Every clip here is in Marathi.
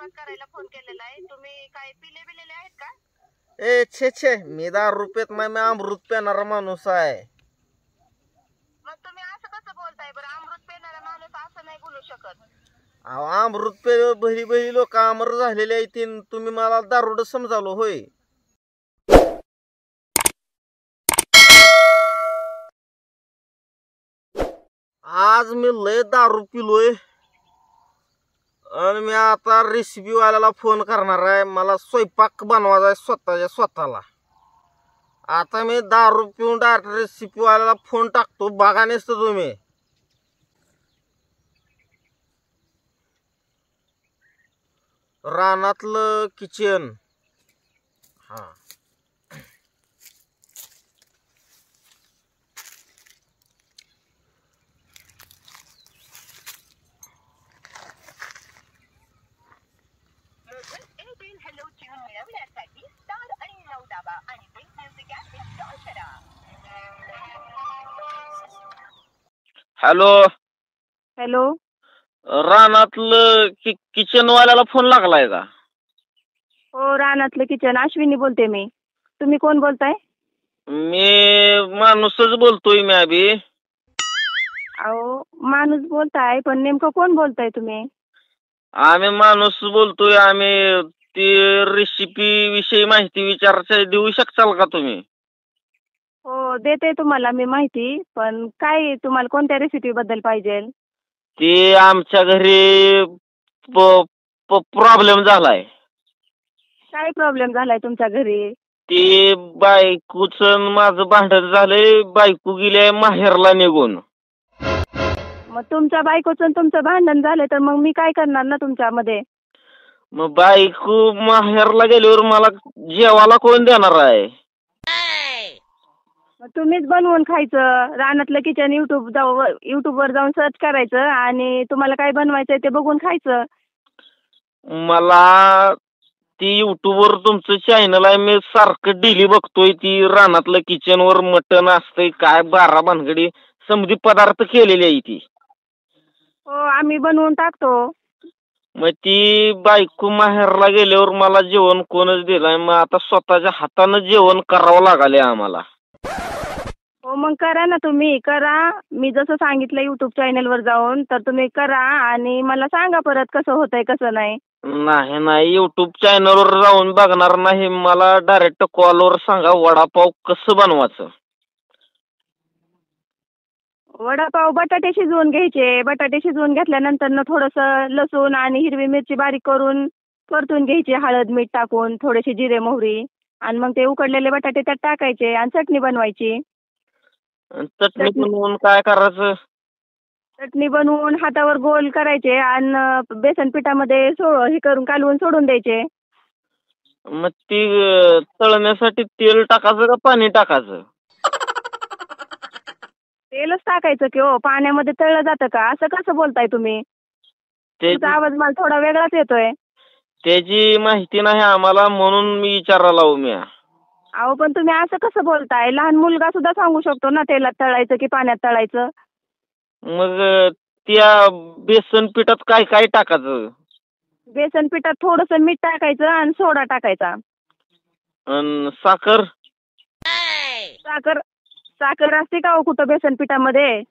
टाइमपास करायला फोन केलेला आहे. तुम्ही काय पिले बिलेले आहेत का? ए छे छे, मी 10 रुपयात मी अमृत पेणारा माणूस आहे. मग तुम्ही असं कसं बोलताय बरं? अमृत पेणारा माणूस असं नाही बोलू शकत. अहो अमृत पे बही बही लोक अमर झालेले आहेत. तुम्ही मला दारुड समजावलं होय. आज मी लय दारू पिलोय आणि मी आता रेसिपी वाल्याला फोन करणार आहे. मला स्वयंपाक बनवायचा आहे स्वतःच्या स्वतःला. आता मी दारू पिऊन डायरेक्ट रेसिपी वाल्याला फोन टाकतो. बघा नसतं तुम्ही. रानातलं किचन. हा हॅलो हॅलो, रानातलं किचन वाल्याला फोन लागलाय का? हो, रानातलं किचन अश्विनी बोलते मी. तुम्ही कोण बोलताय? मी माणूसच बोलतोय. मी अभि. अहो, माणूस बोलताय पण नेमकं कोण बोलताय तुम्ही? आम्ही माणूस बोलतोय. आम्ही ती रेसिपी विषयी माहिती विचारायची देऊ शकताल का तुम्ही? हो, देते तुम्हाला मी माहिती. पण काय तुम्हाला कोणत्या रेसिपी बद्दल पाहिजे? ती आमच्या घरी प्रॉब्लेम झालाय. काय प्रॉब्लेम झालाय तुमच्या घरी? ती बायकोच माझं भांडण झालंय. बायको गेली माहेरला निघून. मग तुमच्या बायकोचं तुमचं भांडण झालं तर मग मी काय करणार ना तुमच्यामध्ये? मग बायको माहेरला गेल्यावर मला जेवायला कोण देणार आहे? मग तुम्हीच बनवून खायचं. रानातलं किचन युट्यूबवर जाऊन सर्च करायचं आणि तुम्हाला काय बनवायचंय ते बघून खायचं. मला ती युट्यूबवर तुमचं चॅनल आहे. मी सारखं डेली बघतोय. ती रानातलं किचनवर मटण असतंय काय 12 भानगडी समधी पदार्थ केलेली आहे ती. हो, आम्ही बनवून टाकतो. मग ती बायको माहेरला गेल्यावर मला जेवण कोणच दिलंय. मग आता स्वतःच्या हातानं जेवण करावं लागले आम्हाला. हो, मग करा ना, तुम्ही करा. मी जसं सांगितलं युट्यूब चॅनलवर जाऊन तर तुम्ही करा आणि मला सांगा परत कसं होतंय कसं नाही. नाही नाही, युट्यूब चॅनलवर जाऊन बघणार नाही. मला डायरेक्ट कॉलवर सांगा वडापाव कसं बनवायचं. वडापाव बटाटे शिजवून घ्यायचे. बटाटे शिजवून घेतल्यानंतर थोडंसं लसूण आणि हिरवी मिरची बारीक करून परतून घ्यायची, हळद मीठ टाकून, थोडेसे जिरे मोहरी. आणि मग ते उकडलेले बटाटे त्यात टाकायचे आणि चटणी बनवायची. चटणी बनवून काय करायचं? चटणी बनवून हातावर गोल करायचे आणि बेसन पिठामध्ये हे करून कालवून सोडून द्यायचे. मग ती तळण्यासाठी तेल टाकायचं का पाणी टाकायचं? तेलच टाकायचं की हो, पाण्यामध्ये तळलं जातं का? असं कसं बोलताय तुम्ही? तुमचा आवाज मला थोडा वेगळाच येतोय. त्याची माहिती नाही आम्हाला म्हणून मी विचारायला लावू. मी अहो, पण तुम्ही असं कसं बोलताय? लहान मुलगा सुद्धा सांगू शकतो ना तेलात तळायचं की पाण्यात तळायचं. मग त्या बेसन पिठात काय काय टाकायचं? बेसन पिठात थोडंसं मीठ टाकायचं आणि सोडा टाकायचा. साखर? साखर साखर असते का हो कुठं बेसन पिठामध्ये?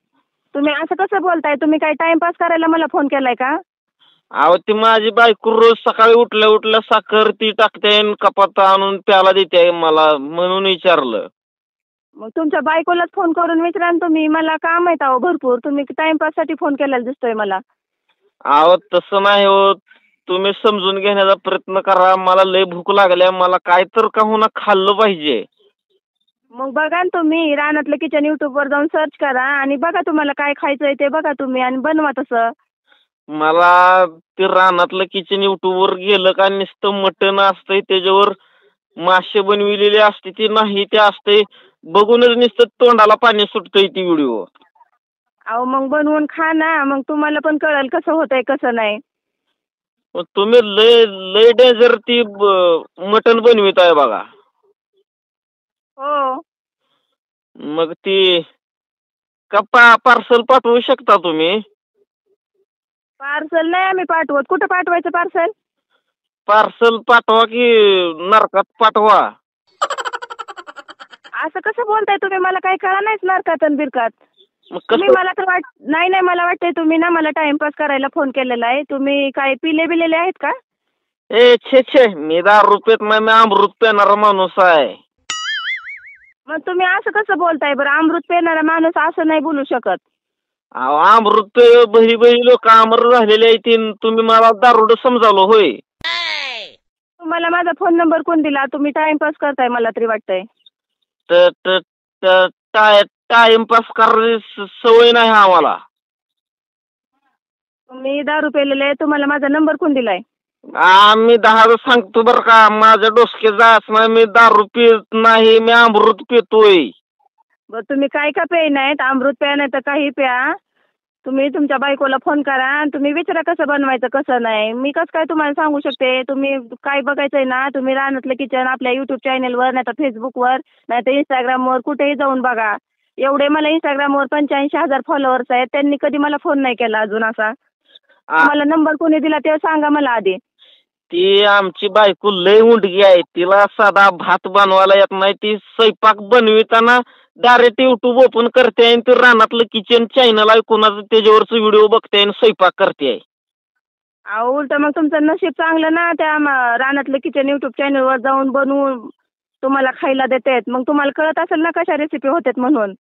तुम्ही असं कसं बोलताय? तुम्ही काय टाइमपास करायला मला फोन केलाय का? अहो, ती माझी बायको रोज सकाळी उठल्या उठल्या साखर ती टाकते कपात आणून प्याला देते मला, म्हणून विचारलं. मग तुमच्या बायकोलाच फोन करून विचारा ना तुम्ही. मला काम आहे अहो भरपूर. तुम्ही टाइमपाससाठी फोन केलेला दिसतोय मला. अहो तसं नाही होत. तुम्ही समजून घेण्याचा प्रयत्न करा. मला लय भूक लागल्या. मला काय तर का होईना खाल्लं पाहिजे. मग बघा ना तुम्ही, रानातलं किचन युट्यूबवर जाऊन सर्च करा आणि बघा तुम्हाला काय खायचंय ते बघा तुम्ही आणि बनवा तसं. मला ते रानातलं किचन युट्यूबवर गेलं का नुसतं मटण असतंय त्याच्यावर मासे बनविलेले असते ती नाही ते असते बघूनच नुसतं तोंडाला पाणी सुटतंय ती व्हिडिओ. अहो मग बनवून खा ना, मग तुम्हाला पण कळेल कसं होतंय कसं नाही. तुम्ही लय लय डेंजर ती मटण बनवित आहे बघा. हो, मग ती का पार्सल पाठवू शकता तुम्ही? पार्सल नाही आम्ही पाठवत. कुठं पाठवायचं पार्सल? पार्सल पाठवा की नरकात पाठवा. असं कसं बोलताय तुम्ही? मला काही कळा नाहीच नरकात आणि बिरकात. मग तुम्ही कसं? मला तर नाही नाही, मला वाटतंय तुम्ही ना मला टाइमपास करायला फोन केलेला आहे. तुम्ही काय पिले बिलेले आहेत का? ए छे मी दारू पेत नाही, मी अमृत पेणारा माणूस आहे. मग तुम्ही असं कसं बोलताय बरं? अमृत पेणारा माणूस असं नाही बोलू शकत. अहो, अमृत बही बही लोक अमर झालेले आहेत. तुम्ही मला दारुड समजावलं होय? तुम्हाला माझा फोन नंबर कोण दिला? तुम्ही टाइमपास करताय मला तरी वाटतंय. तर टाइमपास करायची सवय नाही आम्हाला. तुम्ही दारू पेलेले, तुम्हाला माझा नंबर कोण दिलाय? आम्ही 10 सांगतो बरं का, माझ्या डोसक्यात जायचं नाही. मी दारू पित नाही, मी अमृत पितोय. बरं तुम्ही काय का प्याय नाहीत, अमृत प्या नाही तर काही प्या. तुम्ही तुमच्या बायकोला फोन करा आणि तुम्ही विचारा कसं बनवायचं कसं नाही. मी कसं काय तुम्हाला सांगू शकते? तुम्ही काय बघायचंय ना, तुम्ही रानातलं किचन आपल्या युट्यूब चॅनलवर नाही तर फेसबुकवर नाही तर इंस्टाग्रामवर कुठेही जाऊन बघा. एवढे मला इंस्टाग्रामवर 85,000 फॉलोअर्स आहेत. त्यांनी कधी मला फोन नाही केला अजून असा. मला नंबर कोणी दिला ते सांगा मला आधी. ती आमची बायको लय उंडगी आहे. तिला साधा भात बनवायला येत नाही. ती स्वयंपाक बनविताना डायरेक्ट युट्यूब ओपन करते आणि ते रानातलं किचन चॅनल आहे कोणाचं, त्याच्यावरच व्हिडिओ बघते आणि स्वयंपाक करते. अहो उलट मग तुमचं नशीब चांगलं ना, त्या रानातलं किचन युट्यूब चॅनलवर जाऊन बनवून तुम्हाला खायला देतात. मग तुम्हाला कळत असेल ना कशा रेसिपी होतात म्हणून.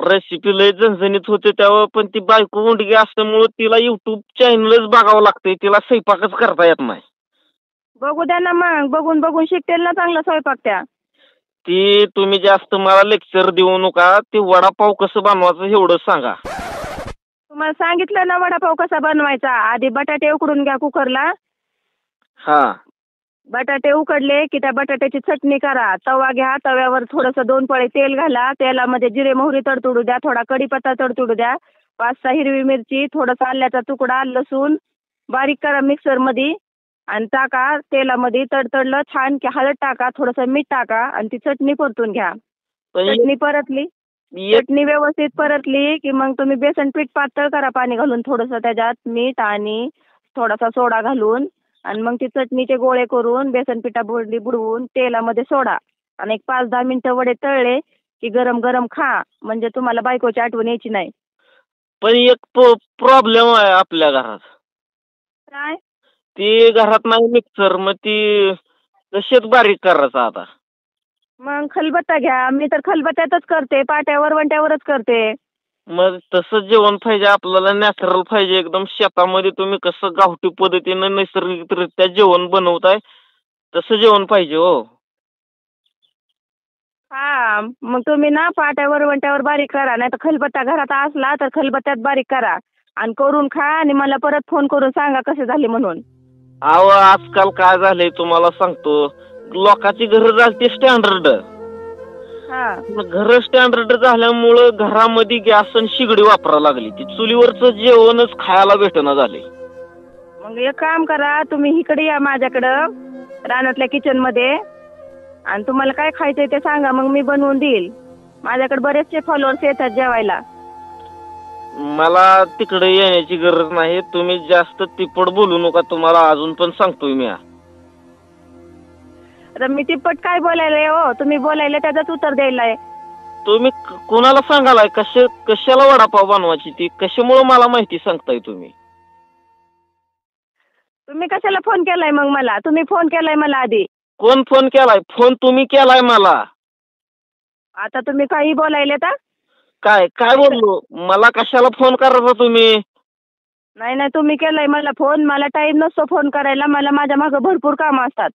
रेसिपी लय झणझणीत होते त्यावर, पण ती बायको उंडगी असल्यामुळे तिला युट्यूब चॅनलच बघावं लागतंय. तिला स्वयंपाकच करता येत नाही. बघू द्या ना मग, बघून बघून शिकतेल ना चांगला स्वयंपाक त्या. ती तुम्ही जास्त मला लेक्चर देऊ नका. ते वडापाव कसं बनवायचं एवढं सांगा. तुम्हाला सांगितलं ना वडापाव कसा बनवायचा. आधी बटाटे उकडून घ्या कुकरला. हा. बटाटे उकडले की त्या बटाट्याची चटणी करा. तवा घ्या, तव्यावर थोडंसं 2 पळे तेल घाला. तेलामध्ये जिरे मोहरी तडतडू द्या, थोडा कढीपत्ता तडतडू द्या, 5-6 हिरवी मिरची, थोडासा आल्याचा तुकडा, लसूण बारीक करा मिक्सरमध्ये आणि टाका तेलामध्ये. तडतडलं छान की हळद टाका, थोडंसं मीठ टाका आणि ती चटणी परतून घ्या. चटणी परतली, चटणी व्यवस्थित परतली की मग तुम्ही बेसन पीठ पातळ करा पाणी घालून थोडंसं त्याच्यात मीठ आणि थोडासा सोडा घालून आणि मग ती चटणीचे गोळे करून बेसन पिठा बुडवून तेलामध्ये सोडा आणि एक 5-10 मिनिटं वडे तळले की गरम गरम खा. म्हणजे तुम्हाला बायकोची आठवण यायची नाही. पण एक प्रॉब्लेम आहे आपल्या घरात. काय? ती घरात नाही मिक्सर, मग ती कशात बारीक करायचं आता? मग खलबत्ता घ्या. मी तर खलबत्त्यातच करते, पाट्यावर वंट्यावरच करते. मग तसं जेवण पाहिजे आपल्याला, नॅचरल पाहिजे एकदम. शेतामध्ये तुम्ही कसं गावठी पद्धतीनं नैसर्गिकरित्या जेवण बनवताय तसं जेवण पाहिजे हो. हा मग तुम्ही ना पाट्यावर वंट्यावर बारीक करा, नाही तर खलबत्ता घरात असला तर खलबत्त्यात बारीक करा आणि करून खा आणि मला परत फोन करून सांगा कसे झाले म्हणून. अहो आजकाल काय झालंय तुम्हाला सांगतो, लोकांची घरं झाली स्टँडर्ड. हा घर स्टँडर्ड झाल्यामुळं घरामध्ये गॅस आणि शिगडी वापरायला लागली. ती चुलीवरचं जेवणच खायला भेटणं झाले. मग एक काम करा, तुम्ही इकडे या माझ्याकडं रानातल्या किचनमध्ये आणि तुम्हाला काय खायचंय ते सांगा, मग मी बनवून देईल. माझ्याकडे बरेचसे फॉलोअर्स येतात जेवायला. मला तिकडे येण्याची गरज नाही. तुम्ही जास्त तिप्पट बोलू नका, तुम्हाला अजून पण सांगतोय मी. आता मी तिप्पट काय बोलायलाय हो? तुम्ही बोलायला त्याचाच उत्तर द्यायलाय. तुम्ही कुणाला सांगालाय? कशाला वडापाव बनवायची ती? कशामुळे मला माहिती सांगताय तुम्ही? तुम्ही कशाला फोन केलाय मग मला? तुम्ही फोन केलाय मला आधी. कोण फोन केलाय? फोन तुम्ही केलाय मला. आता तुम्ही काही बोलायले तर काय काय बोललो? मला कशाला फोन करायचा तुम्ही? नाही नाही, तुम्ही केलाय मला फोन. मला टाइम नसतो फोन करायला. मला माझ्या मागं भरपूर कामं असतात.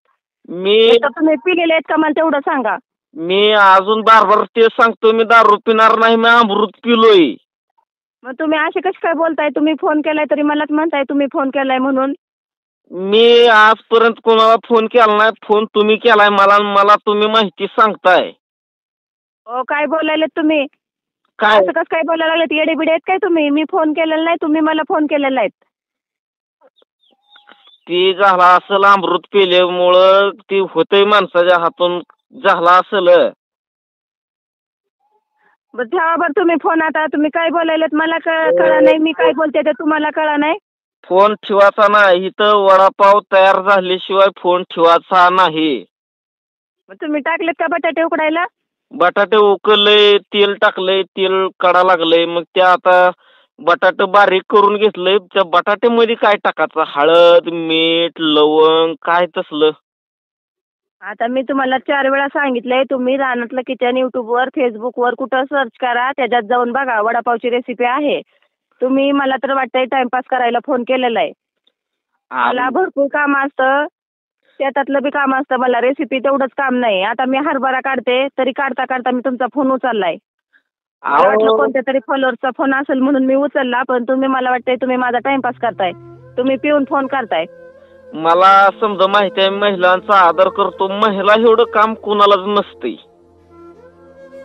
तुम्ही पिलेले आहेत का मला तेवढं सांगा. मी अजून बार ते सांगतो, मी दारू पिणार नाही, मी अमृत पिलोय. मग तुम्ही असे कसे काय बोलताय? तुम्ही फोन केलाय तरी मलाच म्हणताय तुम्ही फोन केलाय म्हणून. मी आजपर्यंत कोणाला फोन केला नाही. फोन तुम्ही केलाय मला तुम्ही माहिती सांगताय. हो काय बोलायलेत तुम्ही? काय असं कसं काय बोलायला लागलेत? येडे बिडे आहेत काय तुम्ही? मी फोन केलेला नाही, तुम्ही मला फोन केलेला आहे. ती झाला असेल अमृत पिल्यामुळं, ती होतंय माणसाच्या हातून झाला असेल. बरं ठेवा बरं तुम्ही फोन आता. तुम्ही काय बोलायलेत मला कळा नाही. मी काय बोलते ते तुम्हाला कळा नाही. फोन ठेवायचा नाही, इथं वडापाव तयार झाल्याशिवाय फोन ठेवायचा नाही. मग तुम्ही टाकलेत का बटाटे उकडायला? बटाटे उकळले, तेल टाकलंय, तेल कडा लागलंय. मग ते आता बटाटे बारीक करून घेतलंय. त्या बटाट्यामध्ये काय टाकायचं? हळद, मीठ, लवंग काय तसलं? आता मी तुम्हाला 4 वेळा सांगितलंय, तुम्ही रानातलं किचन युट्यूबवर, फेसबुकवर कुठं सर्च करा, त्याच्यात जाऊन बघा, वडापावची रेसिपी आहे. तुम्ही मला तर वाटतंय टाइमपास करायला फोन केलेला आहे. मला भरपूर काम असतं, शेतातलं बी काम असतं, मला रेसिपी तेवढंच काम नाही. आता मी हरभरा काढते, तरी काढता काढता मी तुमचा फोन उचललाय. मला वाटलं कोणत्या तरी फॉलोअरचा फोन असेल म्हणून मी उचलला, पण तुम्ही मला वाटतंय तुम्ही माझा टाइमपास करताय. तुम्ही पिऊन फोन करताय. मला समजा माहिती आहे, महिलांचा आदर करतो. महिला एवढं काम कोणालाच नसतंय.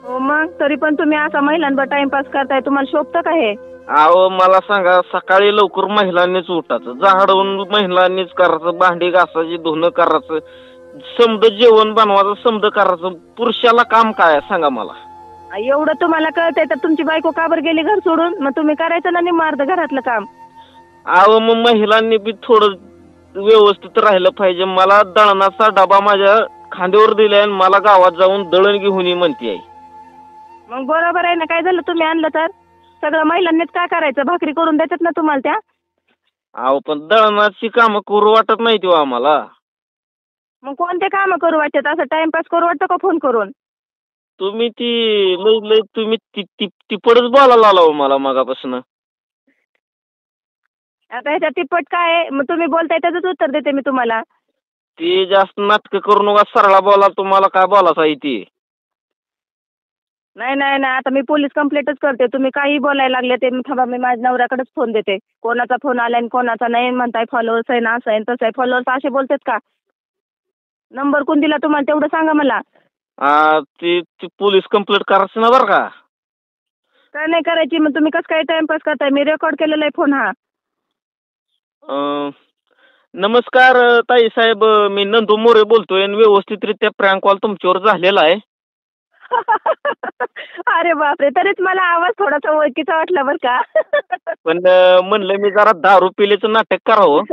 हो मग तरी पण तुम्ही असा महिलांवर टाइमपास करताय, तुम्हाला शोभतं का हे? अहो मला सांगा, सकाळी लवकर महिलांनीच उठायचं, झाडून महिलांनीच करायचं, भांडी घासायची, धुणं करायचं, समद जेवण बनवायचं, समद करायचं. पुरुषाला काम काय आहे सांगा मला? एवढं तुम्हाला कळतंय तर तुमची बायको का बरं गेली घर सोडून? मग तुम्ही करायचं ना निम्मार्ध घरातलं काम. अहो मग महिलांनी बी थोडं व्यवस्थित राहिलं पाहिजे. मला दळणाचा डबा माझ्या खांद्यावर दिलाय आणि मला गावात जाऊन दळण घेऊन ये म्हणते आहे. मग बरोबर आहे ना, काय झालं तुम्ही आणलं तर? सगळं महिलांनीच काय करायचं? भाकरी करून देतात ना तुम्हाला त्या. अहो पण दळणाची कामं करू वाटत नाही तेव्हा आम्हाला. मग कोणते कामं करू वाटतात? असं टाइमपास करू वाटतं का फोन करून? तुम्ही ती लय लय तुम्ही तिपडच बोलायला आला मला मगापासून. आता ह्याच्यात तिप्पट काय आहे? मग तुम्ही बोलताय त्याचंच उत्तर देते मी तुम्हाला. ती जास्त नाटकं करू नका, सरळा बोला. तुम्हाला काय बोलायचं आहे ती. नाही नाही नाही, आता मी पोलीस कंप्लेंटच करते. तुम्ही काही बोलायला लागले ते थांबा, मी माझ्या नवऱ्याकडेच फोन देते. कोणाचा फोन आलाय आणि कोणाचा नाही म्हणताय. फॉलोअर्स आहे ना, असं आहे तसं आहे. फॉलोअर्स असे बोलतात का? नंबर कोण दिला तुम्हाला तेवढं सांगा मला. ती पोलीस कंप्लेंट करायची ना बरं का. काय नाही करायची? मग तुम्ही कसं काय टाइमपास करताय? मी रेकॉर्ड केलेला आहे फोन हा. नमस्कार ताई साहेब, मी नंदू मोरे बोलतोय आणि व्यवस्थितरित्या प्रँक कॉल तुमच्यावर झालेला आहे. अरे बापरे, तरीच मला आवाज थोडासा ओळखीचा वाटला बरं का. पण म्हणलं मी जरा दारू पिल्याचं नाटक करावं.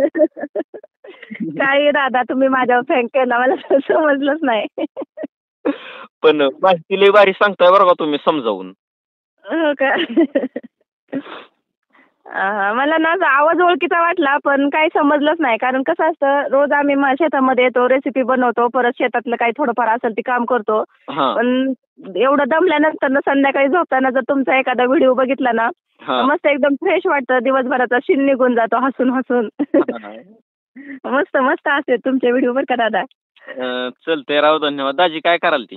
काय दादा, तुम्ही माझ्यावर फ्रँक केला, मला समजलंच नाही. पण माहिती लय भारी सांगताय बरं का तुम्ही समजावून. हो का? मला ना आवाज ओळखीचा वाटला, पण काही समजलंच नाही. कारण कसं असतं, रोज आम्ही शेतामध्ये येतो, रेसिपी बनवतो, परत शेतातलं काही थोडंफार असेल ते काम करतो. पण एवढं दमल्यानंतर ना संध्याकाळी झोपताना जर तुमचा एखादा व्हिडिओ बघितला ना, मस्त एकदम फ्रेश वाटतं. दिवसभराचा शिन निघून जातो हसून हसून. मस्त मस्त असते तुमचे व्हिडिओ बरं का दादा. चलते राव, धन्यवाद. दाजी काय कराल ती?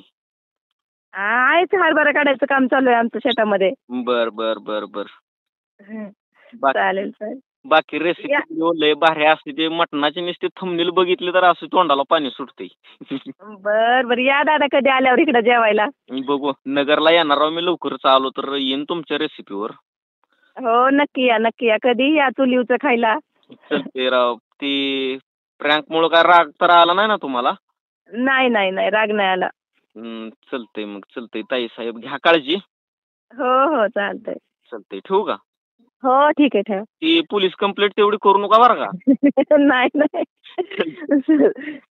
आहेच हरभरा काढायचं काम चालू आहे आमचं शेतामध्ये. बर बर बर बर. चालेल चालेल. बाकी रेसिपी लय भारी असते. ते मटणाची नुसते थंबनेल बघितले तर असं तोंडाला पाणी सुटते. बर बर, या दादा कधी आल्यावर इकडे जेवायला. बघू, नगरला येणार राव मी, लवकरच आलो तर येईन तुमच्या रेसिपीवर. हो नक्की या नक्की या, कधी या चुलीवचं खायला. चलते राव. ती प्रँक मुळे काय राग तर आला नाही ना तुम्हाला? नाही नाही नाही, राग नाही आला. चलतंय मग, चलतंय ताई साहेब, घ्या काळजी. हो हो चालतंय. चलतंय, ठेवू का? हो ठीक आहे, ठेवा. ती पोलीस कंप्लेंट तेवढी करू नका बरं का. नाही नाही,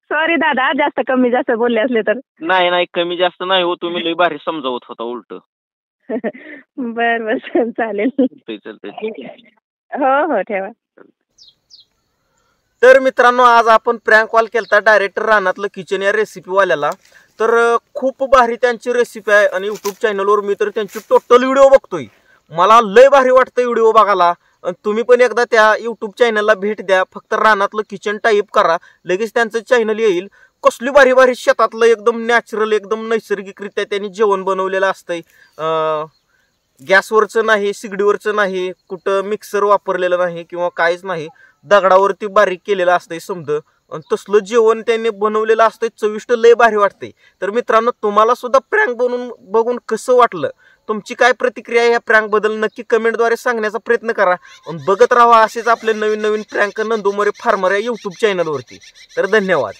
सॉरी दादा, जास्त कमी जास्त बोलले असले तर. नाही नाही, कमी जास्त नाही हो, तुम्ही लय भारी समजावत होता उलट. बर बर चालेल. चलतंय. हो हो ठेवा. तर मित्रांनो, आज आपण प्रँक कॉल केलता डायरेक्टर रानातलं किचन या रेसिपीवाल्याला. तर खूप भारी त्यांची रेसिपी आहे आणि यूट्यूब चॅनलवर मी तर त्यांची टोटल व्हिडिओ बघतोय. मला लय भारी वाटतं व्हिडिओ बघायला. तुम्ही पण एकदा त्या यूट्यूब चॅनलला भेट द्या. फक्त रानातलं किचन टाईप करा, लगेच त्यांचं चॅनल येईल. कसली भारी भारी शेतातलं एकदम नॅचरल, एकदम नैसर्गिकरित्या त्यांनी जेवण बनवलेलं असतंय. गॅसवरचं नाही, शिगडीवरचं नाही, कुठं मिक्सर वापरलेलं नाही किंवा काहीच नाही, दगडावरती बारीक केलेलं असतंय समज. आणि तसलं जेवण त्यांनी बनवलेलं असतंय, चविष्ट लय भारी वाटतंय. तर मित्रांनो, तुम्हाला सुद्धा प्रँक बघून कसं वाटलं, तुमची काय प्रतिक्रिया आहे या प्रँक बद्दल नक्की कमेंटद्वारे सांगण्याचा प्रयत्न करा. आणि बघत राहा असेच आपले नवीन नवीन प्रँक नंदू मोरे फार्मर या यूट्यूब चॅनलवरती. तर धन्यवाद.